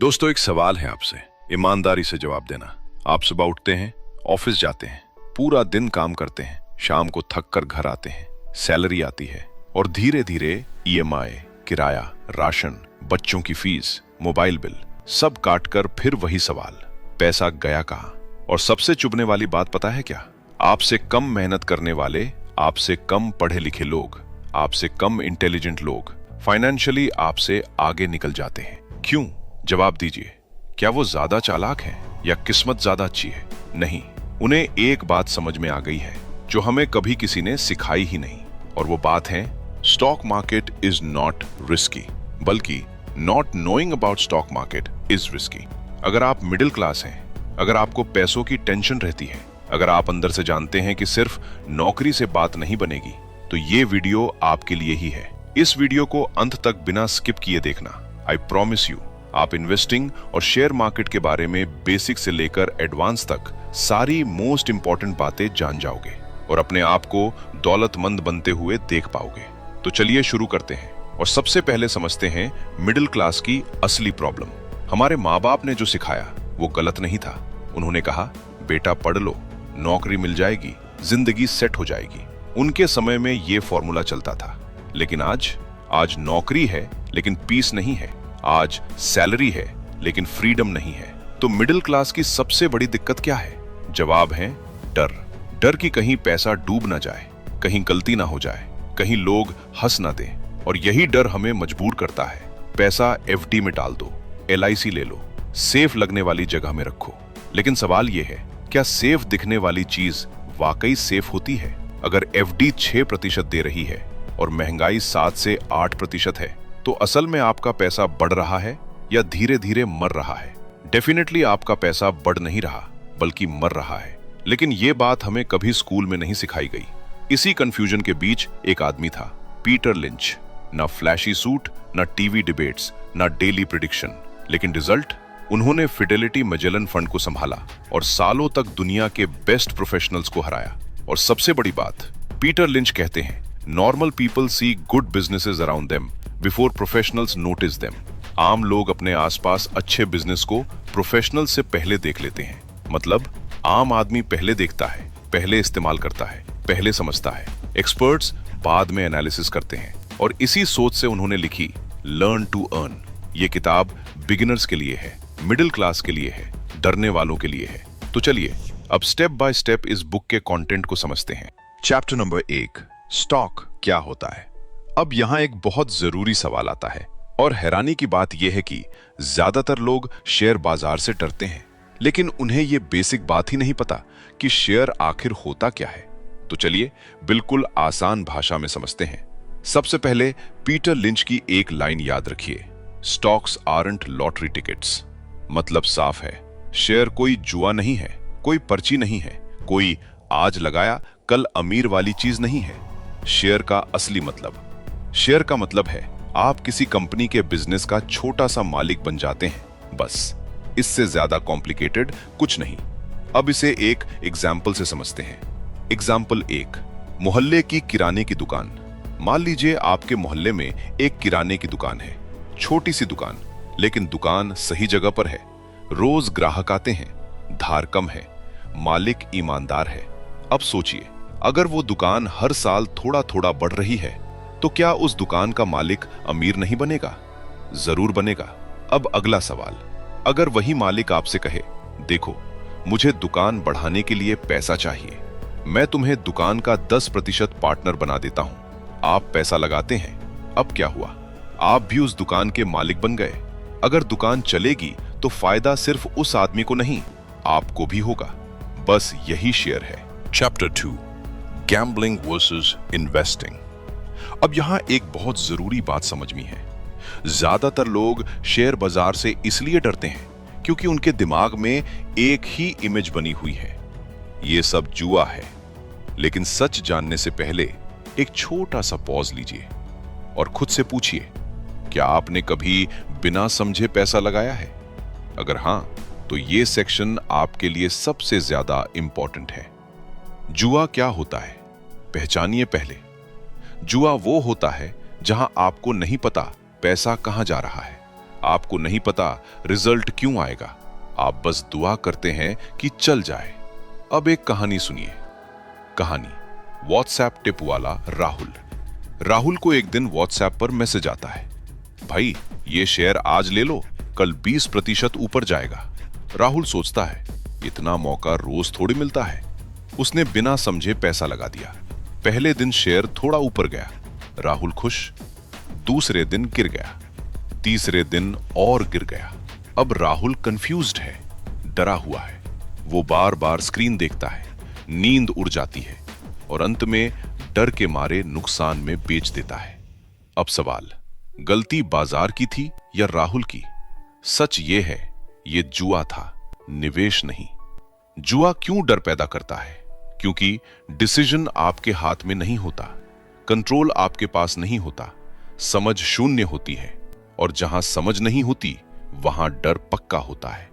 दोस्तों, एक सवाल है आपसे, ईमानदारी से जवाब देना। आप सुबह उठते हैं, ऑफिस जाते हैं, पूरा दिन काम करते हैं, शाम को थक कर घर आते हैं, सैलरी आती है और धीरे धीरे ईएमआई, किराया, राशन, बच्चों की फीस, मोबाइल बिल सब काट कर फिर वही सवाल, पैसा गया कहाँ? और सबसे चुभने वाली बात पता है क्या? आपसे कम मेहनत करने वाले, आपसे कम पढ़े लिखे लोग, आपसे कम इंटेलिजेंट लोग फाइनेंशियली आपसे आगे निकल जाते हैं। क्यों? जवाब दीजिए। क्या वो ज्यादा चालाक हैं या किस्मत ज्यादा अच्छी है? नहीं, उन्हें एक बात समझ में आ गई है जो हमें कभी किसी ने सिखाई ही नहीं, और वो बात है stock market is not risky, बल्कि not knowing about stock market is risky. अगर आप मिडिल क्लास हैं, अगर आपको पैसों की टेंशन रहती है, अगर आप अंदर से जानते हैं कि सिर्फ नौकरी से बात नहीं बनेगी, तो ये वीडियो आपके लिए ही है। इस वीडियो को अंत तक बिना स्किप किए देखना। आई प्रॉमिस यू, आप इन्वेस्टिंग और शेयर मार्केट के बारे में बेसिक से लेकर एडवांस तक सारी मोस्ट इंपॉर्टेंट बातें जान जाओगे और अपने आप को दौलतमंद बनते हुए देख पाओगे। तो चलिए शुरू करते हैं और सबसे पहले समझते हैं मिडिल क्लास की असली प्रॉब्लम। हमारे माँ बाप ने जो सिखाया वो गलत नहीं था। उन्होंने कहा, बेटा पढ़ लो, नौकरी मिल जाएगी, जिंदगी सेट हो जाएगी। उनके समय में ये फॉर्मूला चलता था। लेकिन आज नौकरी है लेकिन पीस नहीं है। आज सैलरी है लेकिन फ्रीडम नहीं है। तो मिडिल क्लास की सबसे बड़ी दिक्कत क्या है? जवाब है डर। डर कि कहीं पैसा डूब ना जाए, कहीं गलती ना हो जाए, कहीं लोग हंस ना दें। और यही डर हमें मजबूर करता है, पैसा एफडी में डाल दो, एलआईसी ले लो, सेफ लगने वाली जगह में रखो। लेकिन सवाल यह है, क्या सेफ दिखने वाली चीज वाकई सेफ होती है? अगर एफडी 6% दे रही है और महंगाई 7 से 8% है, तो असल में आपका पैसा बढ़ रहा है या धीरे धीरे मर रहा है? डेफिनेटली आपका पैसा बढ़ नहीं रहा बल्कि मर रहा है। लेकिन ये बात हमें कभी स्कूल में नहीं सिखाई गई। इसी कंफ्यूजन के बीच एक आदमी था, पीटर लिंच। ना फ्लैशी सूट, ना टीवी डिबेट्स, ना डेली प्रिडिक्शन, लेकिन रिजल्ट? उन्होंने फिडेलिटी मैजेलन फंड को संभाला और सालों तक दुनिया के बेस्ट प्रोफेशनल्स को हराया। और सबसे बड़ी बात, पीटर लिंच कहते हैं, normal people see good businesses around them before professionals notice them. आम लोग अपने आसपास अच्छे बिजनेस को प्रोफेशनल से पहले देख लेते हैं। मतलब आम आदमी पहले देखता है, पहले इस्तेमाल करता है, पहले समझता है। एक्सपर्ट्स बाद में एनालिसिस करते हैं। और इसी सोच से उन्होंने लिखी लर्न टू अर्न। ये किताब बिगिनर्स के लिए है, मिडिल क्लास के लिए है, डरने वालों के लिए है। तो चलिए अब स्टेप बाय स्टेप इस बुक के कंटेंट को समझते हैं। चैप्टर नंबर 1, स्टॉक क्या होता है? अब यहाँ एक बहुत जरूरी सवाल आता है, और हैरानी की बात यह है कि ज्यादातर लोग शेयर बाजार से डरते हैं, लेकिन उन्हें यह बेसिक बात ही नहीं पता कि शेयर आखिर होता क्या है। तो चलिए बिल्कुल आसान भाषा में समझते हैं। सबसे पहले पीटर लिंच की एक लाइन याद रखिए, स्टॉक्स आरंट लॉटरी टिकट्स। मतलब साफ है, शेयर कोई जुआ नहीं है, कोई पर्ची नहीं है, कोई आज लगाया कल अमीर वाली चीज नहीं है। शेयर का असली मतलब, शेयर का मतलब है आप किसी कंपनी के बिजनेस का छोटा सा मालिक बन जाते हैं, बस। इससे ज्यादा कॉम्प्लिकेटेड कुछ नहीं। अब इसे एक एग्जाम्पल से समझते हैं। एग्जाम्पल 1, मोहल्ले की किराने की दुकान। मान लीजिए आपके मोहल्ले में एक किराने की दुकान है, छोटी सी दुकान, लेकिन दुकान सही जगह पर है। रोज ग्राहक आते हैं, धार कम है, मालिक ईमानदार है। अब सोचिए, अगर वो दुकान हर साल थोड़ा थोड़ा बढ़ रही है, तो क्या उस दुकान का मालिक अमीर नहीं बनेगा? जरूर बनेगा। अब अगला सवाल, अगर वही मालिक आपसे कहे, देखो मुझे दुकान बढ़ाने के लिए पैसा चाहिए, मैं तुम्हें दुकान का 10% पार्टनर बना देता हूं, आप पैसा लगाते हैं। अब क्या हुआ? आप भी उस दुकान के मालिक बन गए। अगर दुकान चलेगी तो फायदा सिर्फ उस आदमी को नहीं, आपको भी होगा। बस यही शेयर है। Chapter 2, gambling versus investing. अब यहां एक बहुत जरूरी बात समझ में है। ज्यादातर लोग शेयर बाजार से इसलिए डरते हैं क्योंकि उनके दिमाग में एक ही इमेज बनी हुई है, ये सब जुआ है। लेकिन सच जानने से पहले एक छोटा सा पॉज लीजिए और खुद से पूछिए, क्या आपने कभी बिना समझे पैसा लगाया है? अगर हां, तो ये सेक्शन आपके लिए सबसे ज्यादा इंपॉर्टेंट है। जुआ क्या होता है? पहचानिए पहले। जुआ वो होता है जहां आपको नहीं पता पैसा कहां जा रहा है। आपको नहीं पता रिजल्ट क्यों आएगा, आप बस दुआ करते हैं कि चल जाए। अब एक कहानी सुनिए। कहानी व्हाट्सएप टिप वाला राहुल। राहुल को एक दिन व्हाट्सएप पर मैसेज आता है, भाई ये शेयर आज ले लो, कल 20% ऊपर जाएगा। राहुल सोचता है, इतना मौका रोज थोड़ी मिलता है। उसने बिना समझे पैसा लगा दिया। पहले दिन शेयर थोड़ा ऊपर गया, राहुल खुश। दूसरे दिन गिर गया, तीसरे दिन और गिर गया। अब राहुल कंफ्यूज्ड है, डरा हुआ है। वो बार बार स्क्रीन देखता है, नींद उड़ जाती है और अंत में डर के मारे नुकसान में बेच देता है। अब सवाल, गलती बाजार की थी या राहुल की? सच ये है, ये जुआ था, निवेश नहीं। जुआ क्यों डर पैदा करता है? क्योंकि डिसीजन आपके हाथ में नहीं होता, कंट्रोल आपके पास नहीं होता, समझ शून्य होती है, और जहां समझ नहीं होती वहां डर पक्का होता है।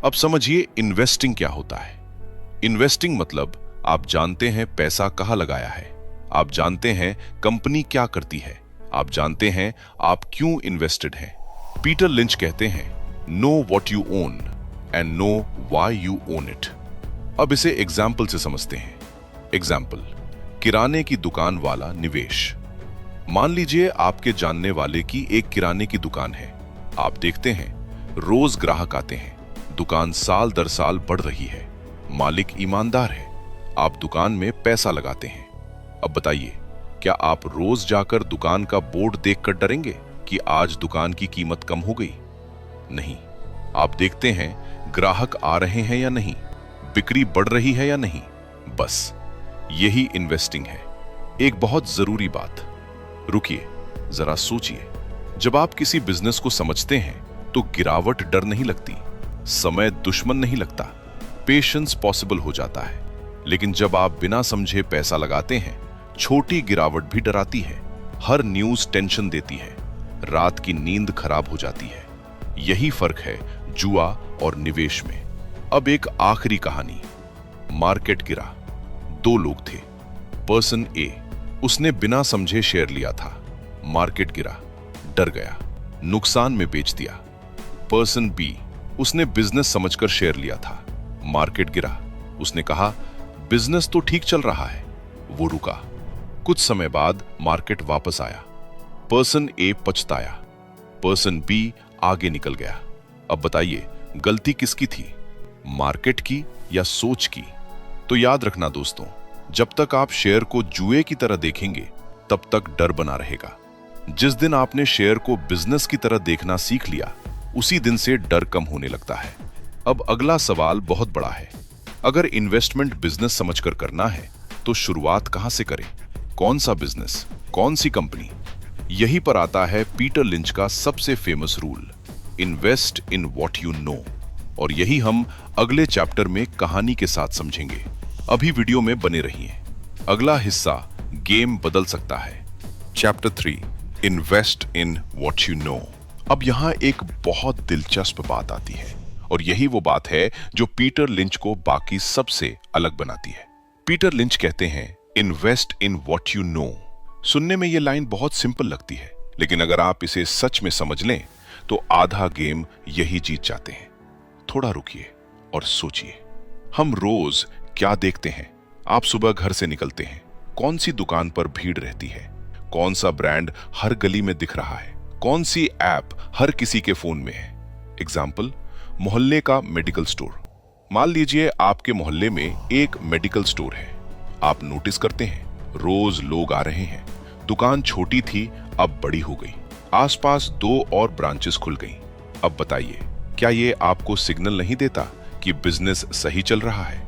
अब समझिए इन्वेस्टिंग क्या होता है। इन्वेस्टिंग मतलब आप जानते हैं पैसा कहां लगाया है, आप जानते हैं कंपनी क्या करती है, आप जानते हैं आप क्यों इन्वेस्टेड हैं। पीटर लिंच कहते हैं, know what you own and know why you own it. अब इसे एग्जाम्पल से समझते हैं। एग्जाम्पल, किराने की दुकान वाला निवेश। मान लीजिए आपके जानने वाले की एक किराने की दुकान है। आप देखते हैं रोज ग्राहक आते हैं, दुकान साल दर साल बढ़ रही है, मालिक ईमानदार है, आप दुकान में पैसा लगाते हैं। अब बताइए, क्या आप रोज जाकर दुकान का बोर्ड देखकर डरेंगे कि आज दुकान की कीमत कम हो गई? नहीं, आप देखते हैं ग्राहक आ रहे हैं या नहीं, बिक्री बढ़ रही है या नहीं। बस यही इन्वेस्टिंग है। एक बहुत जरूरी बात, रुकिए जरा सोचिए। जब आप किसी बिजनेस को समझते हैं तो गिरावट डर नहीं लगती, समय दुश्मन नहीं लगता, पेशेंस पॉसिबल हो जाता है। लेकिन जब आप बिना समझे पैसा लगाते हैं, छोटी गिरावट भी डराती है, हर न्यूज टेंशन देती है, रात की नींद खराब हो जाती है। यही फर्क है जुआ और निवेश में। अब एक आखिरी कहानी। मार्केट गिरा, दो लोग थे। पर्सन ए, उसने बिना समझे शेयर लिया था, मार्केट गिरा, डर गया, नुकसान में बेच दिया। पर्सन बी, उसने बिजनेस समझकर शेयर लिया था, मार्केट गिरा, उसने कहा बिजनेस तो ठीक चल रहा है, वो रुका। कुछ समय बाद मार्केट वापस आया। पर्सन ए पछताया, पर्सन बी आगे निकल गया। अब बताइए गलती किसकी थी, मार्केट की या सोच की? तो याद रखना दोस्तों, जब तक आप शेयर को जुए की तरह देखेंगे तब तक डर बना रहेगा। जिस दिन आपने शेयर को बिजनेस की तरह देखना सीख लिया, उसी दिन से डर कम होने लगता है। अब अगला सवाल बहुत बड़ा है। अगर इन्वेस्टमेंट बिजनेस समझकर करना है तो शुरुआत कहां से करें? कौन सा बिजनेस, कौन सी कंपनी? यहीं पर आता है पीटर लिंच का सबसे famous rule, invest in what you know. और यही हम अगले चैप्टर में कहानी के साथ समझेंगे। अभी वीडियो में बने रहिए। अगला हिस्सा गेम बदल सकता है। Chapter 3, invest in what you know. अब यहां एक बहुत दिलचस्प बात आती है, और यही वो बात है जो पीटर लिंच को बाकी सबसे अलग बनाती है। पीटर लिंच कहते हैं, invest in what you know. सुनने में ये लाइन बहुत सिंपल लगती है, लेकिन अगर आप इसे सच में समझ लें तो आधा गेम यही जीत जाते हैं। थोड़ा रुकिए और सोचिए, हम रोज क्या देखते हैं? आप सुबह घर से निकलते हैं, कौन सी दुकान पर भीड़ रहती है, कौन सा ब्रांड हर गली में दिख रहा है, कौन सी ऐप हर किसी के फोन में है। एग्जाम्पल, मोहल्ले का मेडिकल स्टोर। मान लीजिए आपके मोहल्ले में एक मेडिकल स्टोर है। आप नोटिस करते हैं रोज लोग आ रहे हैं। दुकान छोटी थी, अब बड़ी हो गई, आसपास 2 और ब्रांचेस खुल गई। अब बताइए, क्या ये आपको सिग्नल नहीं देता कि बिजनेस सही चल रहा है?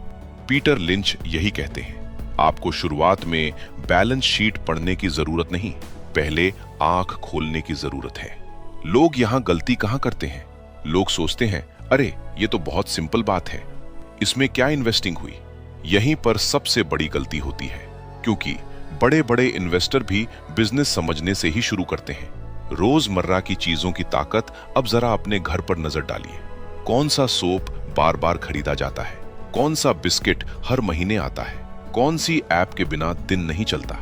पीटर लिंच यही कहते हैं, आपको शुरुआत में बैलेंस शीट पढ़ने की जरूरत नहीं, पहले आंख खोलने की जरूरत है। लोग यहाँ गलती कहाँ करते हैं? लोग सोचते हैं, अरे ये तो बहुत सिंपल बात है, इसमें क्या इन्वेस्टिंग हुई? यहीं पर सबसे बड़ी गलती होती है, क्योंकि बड़े बड़े इन्वेस्टर भी बिजनेस समझने से ही शुरू करते हैं। रोजमर्रा की चीजों की ताकत अब जरा अपने घर पर नजर डालिए। कौन सा सोप बार बार खरीदा जाता है, कौन सा बिस्किट हर महीने आता है, कौन सी ऐप के बिना दिन नहीं चलता।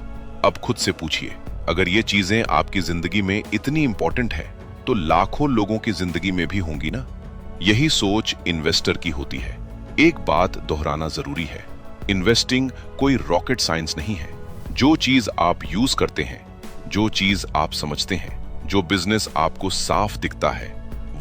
अब खुद से पूछिए, अगर ये चीजें आपकी जिंदगी में इतनी इंपॉर्टेंट है तो लाखों लोगों की जिंदगी में भी होंगी ना। यही सोच इन्वेस्टर की होती है। एक बात दोहराना जरूरी है, इन्वेस्टिंग कोई रॉकेट साइंस नहीं है। जो चीज आप यूज करते हैं, जो चीज आप समझते हैं, जो बिजनेस आपको साफ दिखता है,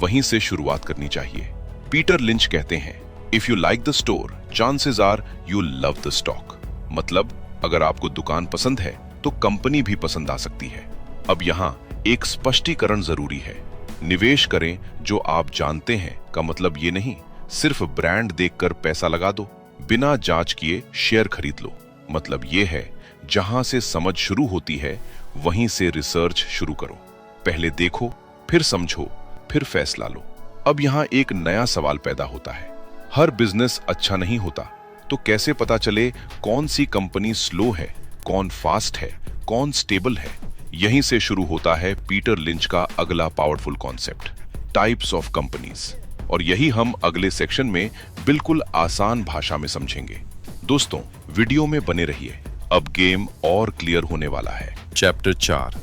वहीं से शुरुआत करनी चाहिए। पीटर लिंच कहते हैं, if you like the store, chances are you love the stock. मतलब अगर आपको दुकान पसंद है तो कंपनी भी पसंद आ सकती है। अब यहाँ एक स्पष्टीकरण जरूरी है। निवेश करें जो आप जानते हैं का मतलब ये नहीं सिर्फ ब्रांड देखकर पैसा लगा दो, बिना जांच किए शेयर खरीद लो। मतलब ये है, जहां से समझ शुरू होती है वहीं से रिसर्च शुरू करो। पहले देखो, फिर समझो, फिर फैसला लो। अब यहाँ एक नया सवाल पैदा होता है, हर बिजनेस अच्छा नहीं होता, तो कैसे पता चले कौन सी कंपनी स्लो है, कौन फास्ट है, कौन स्टेबल है? यहीं से शुरू होता है पीटर लिंच का अगला powerful concept, types of companies. और यही हम अगले सेक्शन में बिल्कुल आसान भाषा में समझेंगे। दोस्तों, वीडियो में बने रहिए, अब गेम और क्लियर होने वाला है। Chapter 4,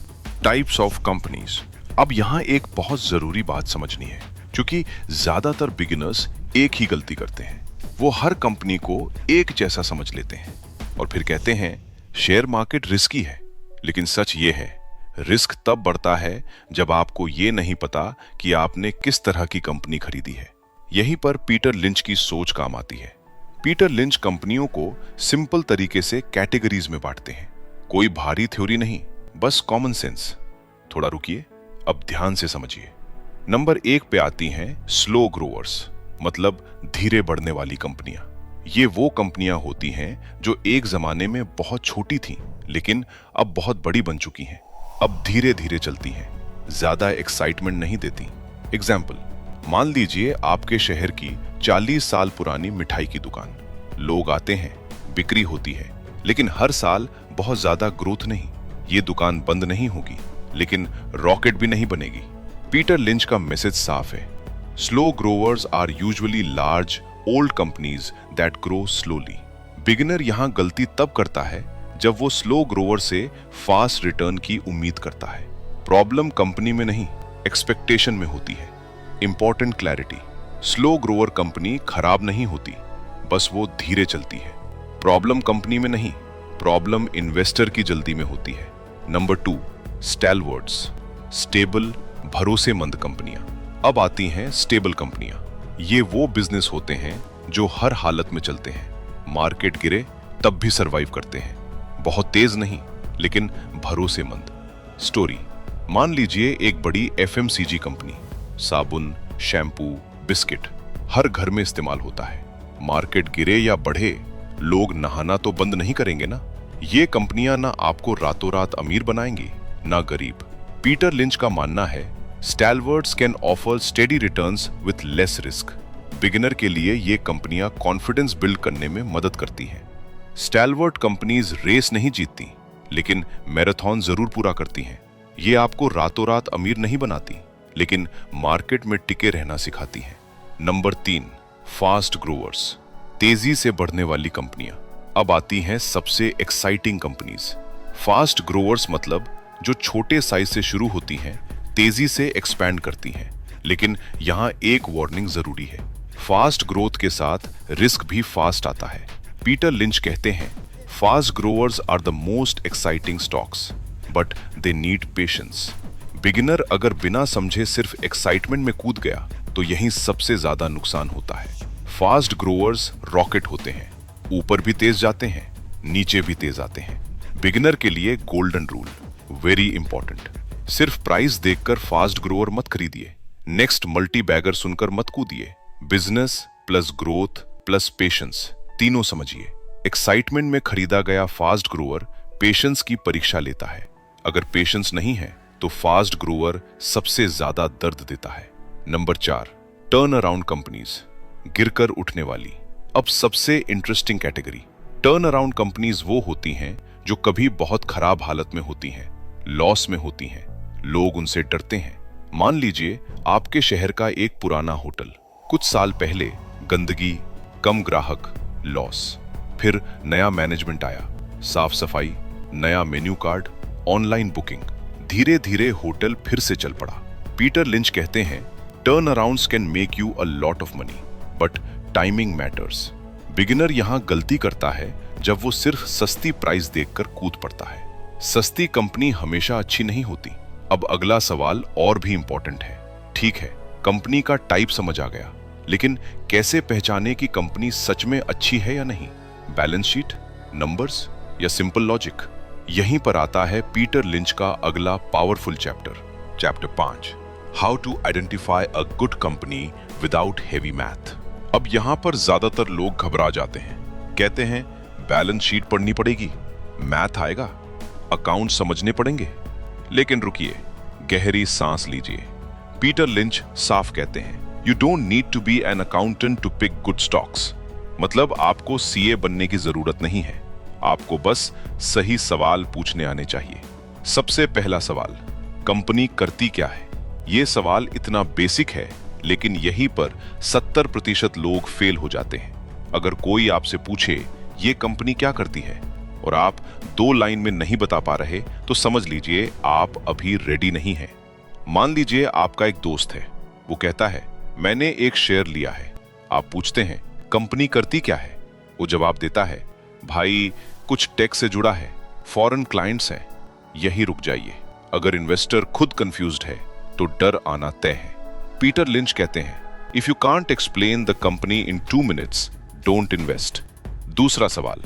types of companies. अब यहाँ एक बहुत जरूरी बात समझनी है, क्योंकि ज्यादातर बिगिनर्स एक ही गलती करते हैं। वो हर कंपनी को एक जैसा समझ लेते हैं और फिर कहते हैं शेयर मार्केट रिस्की है। लेकिन सच ये है, रिस्क तब बढ़ता है जब आपको ये नहीं पता कि आपने किस तरह की कंपनी खरीदी है। यहीं पर पीटर लिंच की सोच काम आती है। पीटर लिंच कंपनियों को सिंपल तरीके से कैटेगरीज में बांटते हैं। कोई भारी थ्योरी नहीं, बस कॉमन सेंस। थोड़ा रुकिए, अब ध्यान से समझिए। नंबर 1 पे आती हैं स्लो ग्रोअर्स, मतलब धीरे बढ़ने वाली कंपनियां। ये वो कंपनियां होती हैं जो एक जमाने में बहुत छोटी थीं, लेकिन अब बहुत बड़ी बन चुकी हैं। अब धीरे धीरे चलती हैं, ज्यादा एक्साइटमेंट नहीं देती। एग्जाम्पल, मान लीजिए आपके शहर की 40 साल पुरानी मिठाई की दुकान। लोग आते हैं, बिक्री होती है, लेकिन हर साल बहुत ज्यादा ग्रोथ नहीं। ये दुकान बंद नहीं होगी, लेकिन रॉकेट भी नहीं बनेगी। पीटर लिंच का मैसेज साफ है, slow growers are usually large old companies that grow slowly. Beginner यहां गलती तब करता है जब वो स्लो ग्रोवर से फास्ट रिटर्न की उम्मीद करता है। प्रॉब्लम कंपनी में नहीं, एक्सपेक्टेशन में होती है। Important clarity, slow Grover company खराब नहीं होती, बस वो धीरे चलती है। प्रॉब्लम कंपनी में नहीं, प्रॉब्लम इन्वेस्टर की जल्दी में होती है। नंबर 2, स्टैलवर्ड्स, स्टेबल भरोसेमंद कंपनियां। अब आती हैं स्टेबल कंपनियां। ये वो बिजनेस होते हैं जो हर हालत में चलते हैं। मार्केट गिरे तब भी सरवाइव करते हैं, बहुत तेज नहीं लेकिन भरोसेमंद। स्टोरी, मान लीजिए एक बड़ी एफएमसीजी कंपनी, साबुन, शैम्पू, बिस्किट हर घर में इस्तेमाल होता है। मार्केट गिरे या बढ़े, लोग नहाना तो बंद नहीं करेंगे ना। ये कंपनियां ना आपको रातों रात अमीर बनाएंगी, ना गरीब। पीटर लिंच का मानना है, stalwarts can offer steady returns with less risk. Beginner के लिए ये कंपनियां कॉन्फिडेंस बिल्ड करने में मदद करती हैं। स्टैलवर्ड कंपनीज रेस नहीं जीतती, लेकिन मैराथन जरूर पूरा करती हैं। ये आपको रातों रात अमीर नहीं बनाती, लेकिन मार्केट में टिके रहना सिखाती हैं। नंबर 3, फास्ट ग्रोवर्स, तेजी से बढ़ने वाली कंपनियां। अब आती हैं सबसे एक्साइटिंग कंपनीज। फास्ट ग्रोवर्स मतलब जो छोटे साइज से शुरू होती हैं, तेजी से एक्सपैंड करती हैं। लेकिन यहां एक वार्निंग जरूरी है, फास्ट ग्रोथ के साथ रिस्क भी फास्ट आता है। पीटर लिंच कहते हैं, fast growers are the most exciting stocks, but they need patience. Beginner अगर बिना समझे सिर्फ एक्साइटमेंट में कूद गया तो यहीं सबसे ज्यादा नुकसान होता है। फास्ट ग्रोवर्स रॉकेट होते हैं, ऊपर भी तेज जाते हैं, नीचे भी तेज आते हैं। बिगिनर के लिए गोल्डन रूल, वेरी इंपॉर्टेंट, सिर्फ प्राइस देखकर फास्ट ग्रोवर मत खरीदिए, नेक्स्ट मल्टी बैगर सुनकर मत कूदिए। Business plus growth plus patience, तीनों समझिए। एक्साइटमेंट में खरीदा गया फास्ट ग्रोवर पेशेंस की परीक्षा लेता है। अगर पेशेंस नहीं है तो फास्ट ग्रोवर सबसे ज्यादा दर्द देता है। नंबर 4, टर्न अराउंड कंपनीज, गिरकर उठने वाली। अब सबसे interesting category, turn around companies वो होती हैं जो कभी बहुत खराब हालत में होती हैं, लॉस में होती हैं, लोग उनसे डरते हैं। मान लीजिए आपके शहर का एक पुराना होटल, कुछ साल पहले गंदगी, कम ग्राहक, लॉस। फिर नया मैनेजमेंट आया, साफ सफाई, नया मेन्यू कार्ड, ऑनलाइन बुकिंग। धीरे धीरे होटल फिर से चल पड़ा। पीटर लिंच कहते हैं, turn arounds can make you a lot of money but timing matters. Beginner यहां गलती करता है जब वो सिर्फ सस्ती प्राइस देखकर कूद पड़ता है। सस्ती कंपनी हमेशा अच्छी नहीं होती। अब अगला सवाल और भी इंपॉर्टेंट है। ठीक है, कंपनी का टाइप समझ आ गया, लेकिन कैसे पहचाने कि कंपनी सच में अच्छी है या नहीं? बैलेंस शीट, नंबर्स या सिंपल लॉजिक? यहीं पर आता है पीटर लिंच का अगला powerful chapter, chapter 5, how to identify a good company without heavy math. अब यहां पर ज्यादातर लोग घबरा जाते हैं, कहते हैं बैलेंस शीट पढ़नी पड़ेगी, मैथ आएगा, अकाउंट समझने पड़ेंगे। लेकिन रुकिए, गहरी सांस लीजिए। पीटर लिंच साफ कहते हैं, you don't need to be an accountant to pick good stocks. मतलब आपको सीए बनने की जरूरत नहीं है, आपको बस सही सवाल पूछने आने चाहिए। सबसे पहला सवाल, कंपनी करती क्या है? यह सवाल इतना बेसिक है, लेकिन यहीं पर 70% लोग फेल हो जाते हैं। अगर कोई आपसे पूछे ये कंपनी क्या करती है और आप 2 लाइन में नहीं बता पा रहे, तो समझ लीजिए आप अभी रेडी नहीं हैं। मान लीजिए आपका एक दोस्त है, वो कहता है मैंने एक शेयर लिया है। आप पूछते हैं कंपनी करती क्या है? वो जवाब देता है भाई कुछ टेक से जुड़ा है, फॉरेन क्लाइंट्स हैं। यही रुक जाइए। अगर इन्वेस्टर खुद कंफ्यूज्ड है तो डर आना तय है। पीटर लिंच कहते हैं, if you can't explain the company in 2 minutes don't invest. दूसरा सवाल,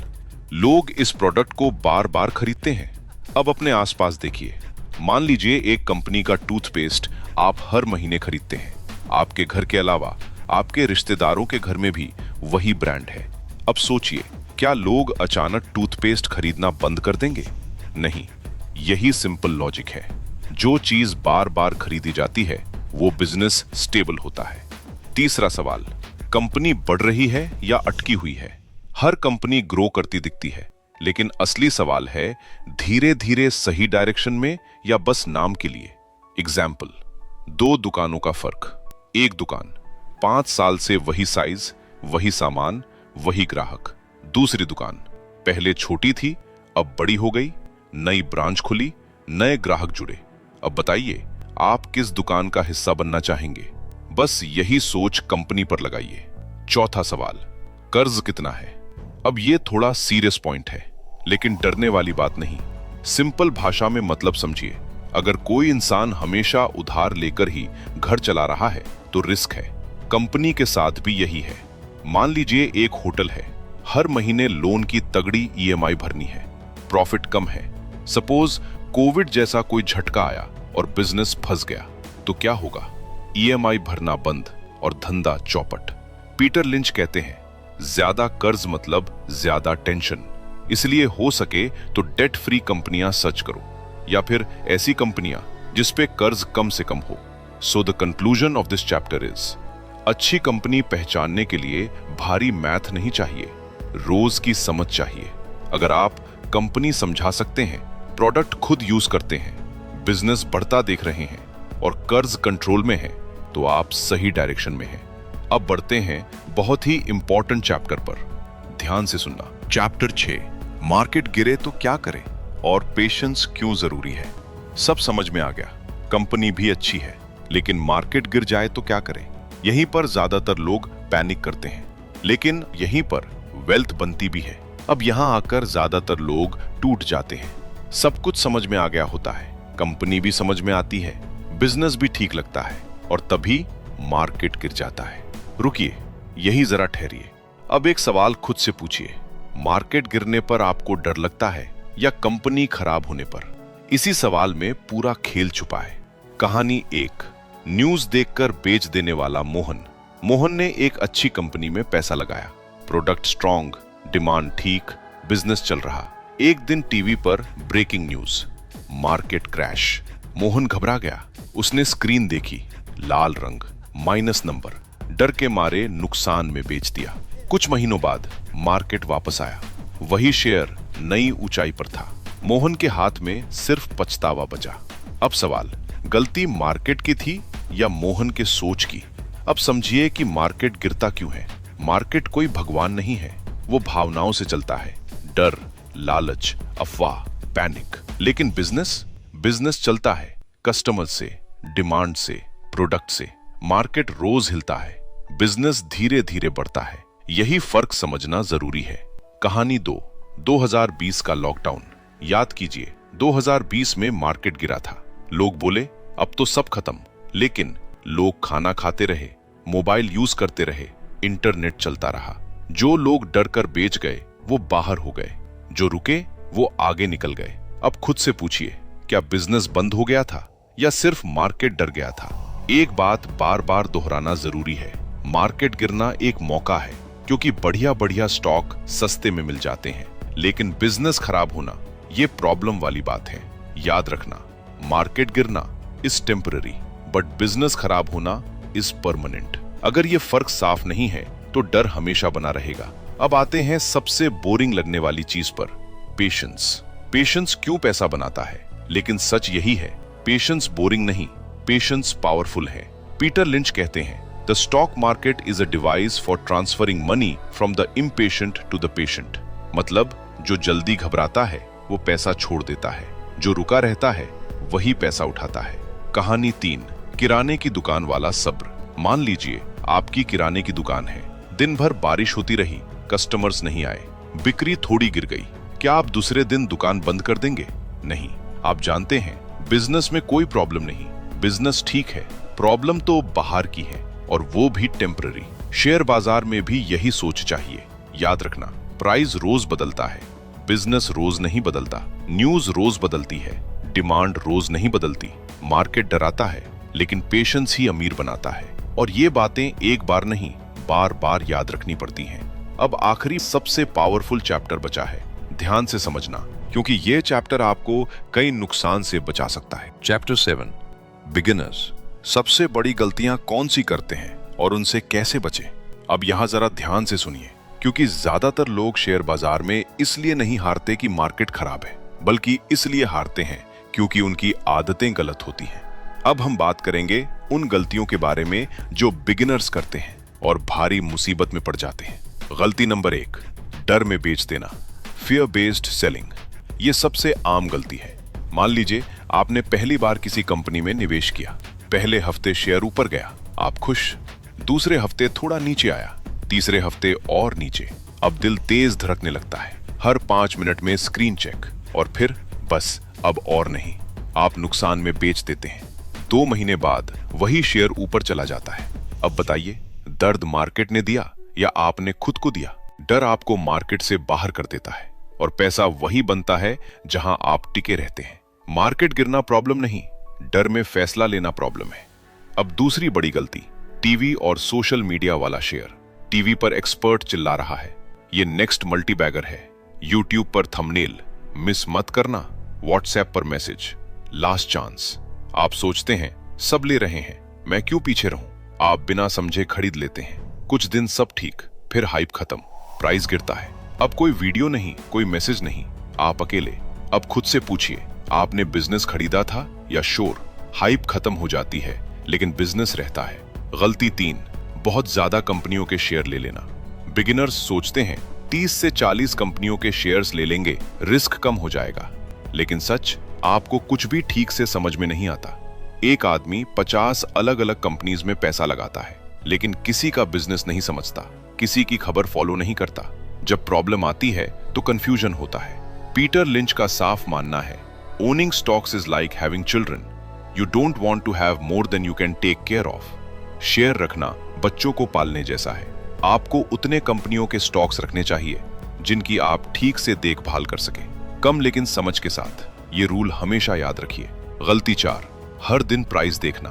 लोग इस प्रोडक्ट को बार बार खरीदते हैं। अब अपने आसपास देखिए, मान लीजिए एक कंपनी का टूथपेस्ट आप हर महीने खरीदते हैं। आपके घर के अलावा आपके रिश्तेदारों के घर में भी वही ब्रांड है। अब सोचिए, क्या लोग अचानक टूथपेस्ट खरीदना बंद कर देंगे? नहीं, यही सिंपल लॉजिक है। जो चीज बार बार खरीदी जाती है वो बिजनेस स्टेबल होता है। तीसरा सवाल, कंपनी बढ़ रही है या अटकी हुई है? हर कंपनी ग्रो करती दिखती है, लेकिन असली सवाल है धीरे धीरे सही डायरेक्शन में या बस नाम के लिए। एग्जाम्पल, 2 दुकानों का फर्क। एक दुकान 5 साल से वही साइज, वही सामान, वही ग्राहक। दूसरी दुकान पहले छोटी थी, अब बड़ी हो गई, नई ब्रांच खुली, नए ग्राहक जुड़े। अब बताइए आप किस दुकान का हिस्सा बनना चाहेंगे? बस यही सोच कंपनी पर लगाइए। चौथा सवाल, कर्ज कितना है? अब ये थोड़ा सीरियस पॉइंट है, लेकिन डरने वाली बात नहीं। सिंपल भाषा में मतलब समझिए। अगर कोई इंसान हमेशा उधार लेकर ही घर चला रहा है तो रिस्क है। कंपनी के साथ भी यही है। मान लीजिए एक होटल है, हर महीने लोन की तगड़ी ईएमआई भरनी है, प्रॉफिट कम है। सपोज कोविड जैसा कोई झटका आया और बिजनेस फंस गया, तो क्या होगा? ईएमआई भरना बंद और धंधा चौपट। पीटर लिंच कहते हैं, ज्यादा कर्ज मतलब ज्यादा टेंशन। इसलिए हो सके तो डेट फ्री कंपनियां सर्च करो, या फिर ऐसी कंपनियां जिस पे कर्ज कम से कम हो। So the conclusion of this chapter is, अच्छी कंपनी पहचानने के लिए भारी मैथ नहीं चाहिए, रोज की समझ चाहिए। अगर आप कंपनी समझा सकते हैं, प्रोडक्ट खुद यूज करते हैं, बिजनेस बढ़ता देख रहे हैं और कर्ज कंट्रोल में है, तो आप सही डायरेक्शन में हैं। अब बढ़ते हैं बहुत ही इंपॉर्टेंट चैप्टर पर। ध्यान से सुनना। चैप्टर 6, मार्केट गिरे तो क्या करें और पेशेंस क्यों जरूरी है। सब समझ में आ गया, कंपनी भी अच्छी है, लेकिन मार्केट गिर जाए तो क्या करें? यहीं पर ज्यादातर लोग पैनिक करते हैं, लेकिन यहीं पर वेल्थ बनती भी है। अब यहां आकर ज्यादातर लोग टूट जाते हैं। सब कुछ समझ में आ गया होता है, कंपनी भी समझ में आती है, बिजनेस भी ठीक लगता है, और तभी मार्केट गिर जाता है। रुकिए, यही जरा ठहरिए। अब एक सवाल खुद से पूछिए, मार्केट गिरने पर आपको डर लगता है या कंपनी खराब होने पर? इसी सवाल में पूरा खेल छुपा है। कहानी 1, न्यूज देखकर बेच देने वाला मोहन। मोहन ने एक अच्छी कंपनी में पैसा लगाया, प्रोडक्ट स्ट्रॉन्ग, डिमांड ठीक, बिजनेस चल रहा। एक दिन टीवी पर breaking news, market crash. Mohan घबरा गया। उसने स्क्रीन देखी, लाल रंग, माइनस नंबर। डर के मारे नुकसान में बेच दिया। कुछ महीनों बाद मार्केट वापस आया, वही शेयर नई ऊंचाई पर था। मोहन के हाथ में सिर्फ पछतावा बचा। अब सवाल, गलती मार्केट की थी या मोहन के सोच की? अब समझिए कि मार्केट गिरता क्यों है। मार्केट कोई भगवान नहीं है, वो भावनाओं से चलता है, डर, लालच, अफवाह, पैनिक। लेकिन बिजनेस चलता है कस्टमर से, डिमांड से, प्रोडक्ट से। मार्केट रोज हिलता है, बिजनेस धीरे धीरे बढ़ता है। यही फर्क समझना जरूरी है। कहानी 2, 2020 का लॉकडाउन। याद कीजिए, 2020 में मार्केट गिरा था। लोग बोले अब तो सब खत्म, लेकिन लोग खाना खाते रहे, मोबाइल यूज करते रहे, इंटरनेट चलता रहा। जो लोग डर कर बेच गए वो बाहर हो गए, जो रुके वो आगे निकल गए। अब खुद से पूछिए, क्या बिजनेस बंद हो गया था या सिर्फ मार्केट डर गया था? एक बात बार बार दोहराना जरूरी है, मार्केट गिरना एक मौका है, क्योंकि बढ़िया बढ़िया स्टॉक सस्ते में मिल जाते हैं। लेकिन बिजनेस खराब होना ये प्रॉब्लम वाली बात है। याद रखना, मार्केट गिरना इज टेम्पररी, बट बिजनेस खराब होना इज परमानेंट। अगर ये फर्क साफ नहीं है तो डर हमेशा बना रहेगा। अब आते हैं सबसे बोरिंग लगने वाली चीज पर, पेशेंस। पेशेंस क्यों पैसा बनाता है? लेकिन सच यही है, पेशेंस बोरिंग नहीं, पेशेंस पावरफुल है। पीटर लिंच कहते हैं, the stock market is a device for transferring money from the impatient to the patient. मतलब जो जल्दी घबराता है वो पैसा छोड़ देता है, जो रुका रहता है वही पैसा उठाता है। कहानी 3, किराने की दुकान वाला सब्र। मान लीजिए आपकी किराने की दुकान है, दिन भर बारिश होती रही, कस्टमर्स नहीं आए, बिक्री थोड़ी गिर गई। क्या आप दूसरे दिन दुकान बंद कर देंगे? नहीं। आप जानते हैं बिजनेस में कोई प्रॉब्लम नहीं, बिजनेस ठीक है, प्रॉब्लम तो बाहर की है, और वो भी टेम्पररी। शेयर बाजार में भी यही सोच चाहिए। याद रखना, प्राइस रोज बदलता है, बिजनेस रोज नहीं बदलता। न्यूज रोज बदलती है, डिमांड रोज नहीं बदलती। मार्केट डराता है, लेकिन पेशेंस ही अमीर बनाता है। और ये बातें एक बार नहीं, बार बार याद रखनी पड़ती हैं। अब आखिरी सबसे पावरफुल चैप्टर बचा है, ध्यान से समझना, क्योंकि ये चैप्टर आपको कई नुकसान से बचा सकता है। Chapter 7, beginners. सबसे बड़ी गलतियां कौन सी करते हैं और उनसे कैसे बचें? अब यहाँ जरा ध्यान से सुनिए, क्योंकि ज्यादातर लोग शेयर बाजार में इसलिए नहीं हारते कि मार्केट खराब है, बल्कि इसलिए हारते हैं क्योंकि उनकी आदतें गलत होती हैं। अब हम बात करेंगे उन गलतियों के बारे में जो बिगिनर्स करते हैं और भारी मुसीबत में पड़ जाते हैं। गलती नंबर 1, डर में बेच देना, फियर बेस्ड सेलिंग। ये सबसे आम गलती है। मान लीजिए आपने पहली बार किसी कंपनी में निवेश किया। पहले हफ्ते शेयर ऊपर गया, आप खुश। दूसरे हफ्ते थोड़ा नीचे आया, तीसरे हफ्ते और नीचे। अब दिल तेज धड़कने लगता है, हर 5 मिनट में स्क्रीन चेक, और फिर बस अब और नहीं, आप नुकसान में बेच देते हैं। 2 महीने बाद वही शेयर ऊपर चला जाता है। अब बताइए, दर्द मार्केट ने दिया या आपने खुद को दिया? डर आपको मार्केट से बाहर कर देता है, और पैसा वही बनता है जहां आप टिके रहते हैं। मार्केट गिरना प्रॉब्लम नहीं, डर में फैसला लेना प्रॉब्लम है। अब दूसरी बड़ी गलती, टीवी और सोशल मीडिया वाला शेयर। टीवी पर एक्सपर्ट चिल्ला रहा है, ये नेक्स्ट मल्टीबैगर है। यूट्यूब पर थंबनेल, मिस मत करना। व्हाट्सएप पर मैसेज, लास्ट चांस। आप सोचते हैं सब ले रहे हैं, मैं क्यों पीछे रहूं? आप बिना समझे खरीद लेते हैं। कुछ दिन सब ठीक, फिर हाइप खत्म, प्राइस गिरता है। अब कोई वीडियो नहीं, कोई मैसेज नहीं, आप अकेले। अब खुद से पूछिए, आपने बिजनेस खरीदा था या शोर? हाइप खत्म हो जाती है, लेकिन बिजनेस रहता है। गलती 3, बहुत ज्यादा कंपनियों के शेयर ले लेना। बिगिनर्स सोचते हैं 30 से 40 कंपनियों के शेयर्स ले लेंगे, रिस्क कम हो जाएगा। लेकिन सच, आपको कुछ भी ठीक से समझ में नहीं आता। एक आदमी 50 अलग अलग कंपनीज में पैसा लगाता है, लेकिन किसी का बिजनेस नहीं समझता, किसी की खबर फॉलो नहीं करता। जब प्रॉब्लम आती है तो कंफ्यूजन होता है। पीटर लिंच का साफ मानना है, owning stocks is like having children, you don't want to have more than you can take care of. Share रखना बच्चों को पालने जैसा है। आपको उतने कंपनियों के स्टॉक्स रखने चाहिए जिनकी आप ठीक से देखभाल कर सके, कम लेकिन समझ के साथ। ये रूल हमेशा याद रखिए। गलती 4, हर दिन प्राइस देखना।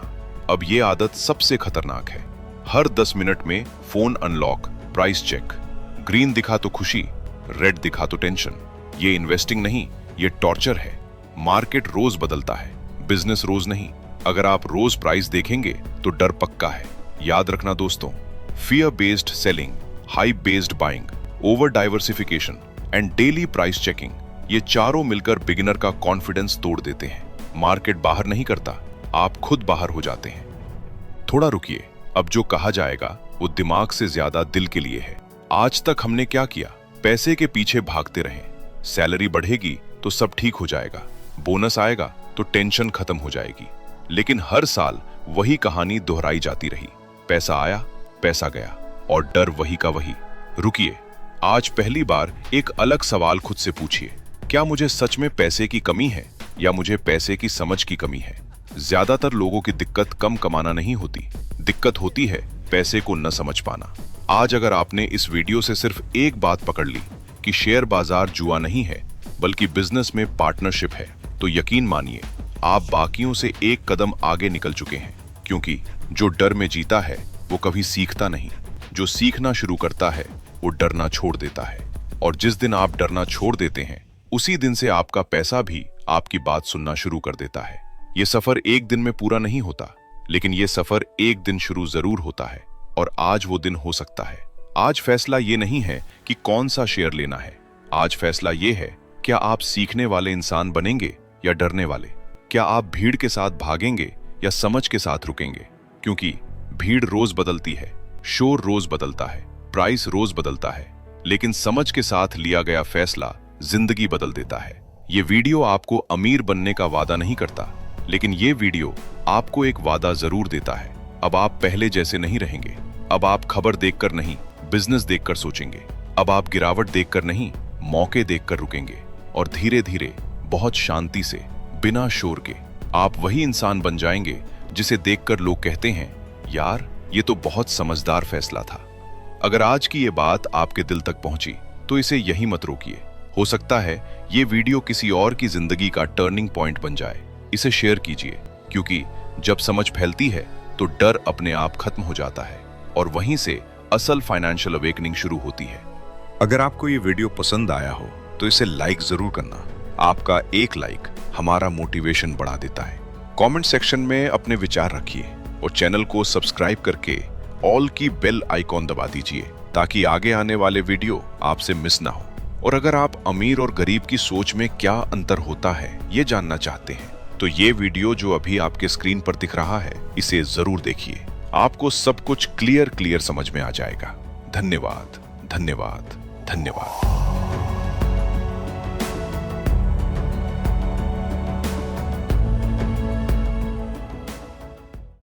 अब ये आदत सबसे खतरनाक है। हर 10 मिनट में phone unlock, price check. Green दिखा तो खुशी, रेड दिखा तो टेंशन। ये इन्वेस्टिंग नहीं, ये टॉर्चर है। मार्केट रोज बदलता है, बिजनेस रोज नहीं। अगर आप रोज प्राइस देखेंगे तो डर पक्का है। याद रखना दोस्तों, fear based selling, hype based buying, over diversification and daily price checking, ये चारों मिलकर बिगिनर का कॉन्फिडेंस तोड़ देते हैं। मार्केट बाहर नहीं करता, आप खुद बाहर हो जाते हैं। थोड़ा रुकिए, अब जो कहा जाएगा वो दिमाग से ज्यादा दिल के लिए है। आज तक हमने क्या किया? पैसे के पीछे भागते रहे। सैलरी बढ़ेगी तो सब ठीक हो जाएगा, बोनस आएगा तो टेंशन खत्म हो जाएगी। लेकिन हर साल वही कहानी दोहराई जाती रही। पैसा आया, पैसा गया और डर वही का वही। रुकिए, आज पहली बार एक अलग सवाल खुद से पूछिए, क्या मुझे सच में पैसे की कमी है या मुझे पैसे की समझ की कमी है? ज्यादातर लोगों की दिक्कत कम कमाना नहीं होती, दिक्कत होती है पैसे को न समझ पाना। आज अगर आपने इस वीडियो से सिर्फ एक बात पकड़ ली कि शेयर बाजार जुआ नहीं है बल्कि बिजनेस में पार्टनरशिप है, तो यकीन मानिए आप बाकियों से एक कदम आगे निकल चुके हैं। क्योंकि जो डर में जीता है वो कभी सीखता नहीं, जो सीखना शुरू करता है वो डरना छोड़ देता है। और जिस दिन आप डरना छोड़ देते हैं उसी दिन से आपका पैसा भी आपकी बात सुनना शुरू कर देता है। ये सफर एक दिन में पूरा नहीं होता, लेकिन ये सफर एक दिन शुरू जरूर होता है और आज वो दिन हो सकता है। आज फैसला ये नहीं है कि कौन सा शेयर लेना है, आज फैसला ये है क्या आप सीखने वाले इंसान बनेंगे या डरने वाले। क्या आप भीड़ के साथ भागेंगे या समझ के साथ रुकेंगे। क्योंकि भीड़ रोज बदलती है, शोर रोज बदलता है, प्राइस रोज बदलता है, लेकिन समझ के साथ लिया गया फैसला जिंदगी बदल देता है। ये वीडियो आपको अमीर बनने का वादा नहीं करता, लेकिन ये वीडियो आपको एक वादा जरूर देता है। अब आप पहले जैसे नहीं रहेंगे। अब आप खबर देखकर नहीं, बिजनेस देखकर सोचेंगे। अब आप गिरावट देखकर नहीं, मौके देखकर रुकेंगे। और धीरे धीरे, बहुत शांति से, बिना शोर के, आप वही इंसान बन जाएंगे जिसे देखकर लोग कहते हैं, यार ये तो बहुत समझदार फैसला था। अगर आज की ये बात आपके दिल तक पहुंची तो इसे यहीं मत रोकिए। हो सकता है ये वीडियो किसी और की जिंदगी का टर्निंग पॉइंट बन जाए। इसे शेयर कीजिए, क्योंकि जब समझ फैलती है तो डर अपने आप खत्म हो जाता है और वहीं से असल फाइनेंशियल अवेकनिंग शुरू होती है। अगर आपको ये वीडियो पसंद आया हो तो इसे लाइक जरूर करना। आपका एक लाइक हमारा मोटिवेशन बढ़ा देता है। कमेंट सेक्शन में अपने विचार रखिए और चैनल को सब्सक्राइब करके ऑल की बेल आइकॉन दबा दीजिए ताकि आगे आने वाले वीडियो आपसे मिस ना हो। और अगर आप अमीर और गरीब की सोच में क्या अंतर होता है ये जानना चाहते हैं तो ये वीडियो जो अभी आपके स्क्रीन पर दिख रहा है इसे जरूर देखिए। आपको सब कुछ क्लियर समझ में आ जाएगा। धन्यवाद, धन्यवाद, धन्यवाद।